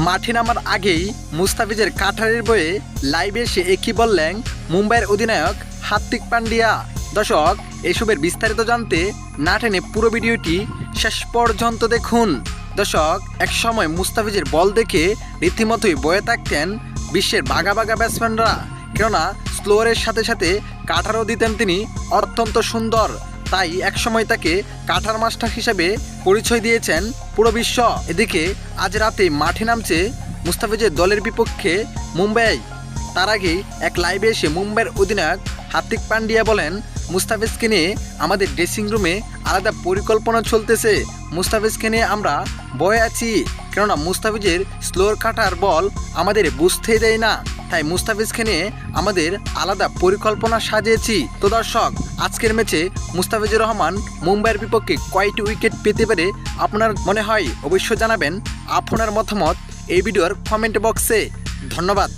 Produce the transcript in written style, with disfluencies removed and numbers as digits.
মাঠে নামার আগেই মুস্তাফিজের কাটারের বয়ে লাইভে এসে একই বললেন মুম্বাইয়ের অধিনায়ক হার্দিক পান্ডিয়া। দর্শক, এসবের বিস্তারিত জানতে না টেনে পুরো ভিডিওটি শেষ পর্যন্ত দেখুন। দর্শক, এক সময় মুস্তাফিজের বল দেখে রীতিমতোই বয়ে থাকতেন বিশ্বের বাঘা বাঘা ব্যাটসম্যানরা, কেননা স্লোয়ারের সাথে সাথে কাটারও দিতেন তিনি অত্যন্ত সুন্দর। তাই একসময় তাকে কাটার মাস্টার হিসেবে পরিচয় দিয়েছেন পুরো বিশ্ব। এদিকে আজ রাতে মাঠে নামছে মুস্তাফিজের দলের বিপক্ষে মুম্বাই। তার আগেই এক লাইভে এসে মুম্বাইয়ের অধিনায়ক হার্দিক পান্ডিয়া বলেন, মুস্তাফিজকে নিয়ে আমাদের ড্রেসিং রুমে আলাদা পরিকল্পনা চলতেছে। মুস্তাফিজকে নিয়ে আমরা ভয়ে আছি, কেননা মুস্তাফিজের স্লোর কাটার বল আমাদের বুঝতেই দেয় না। তাই মুস্তাফিজকে নিয়ে আমাদের আলাদা পরিকল্পনা সাজিয়েছি। তো দর্শক, আজকের ম্যাচে মুস্তাফিজুর রহমান মুম্বাইয়ের বিপক্ষে কয়টি উইকেট পেতে পারে আপনার মনে হয়? অবশ্যই জানাবেন আপনার মতামত এই ভিডিওর কমেন্ট বক্সে। ধন্যবাদ।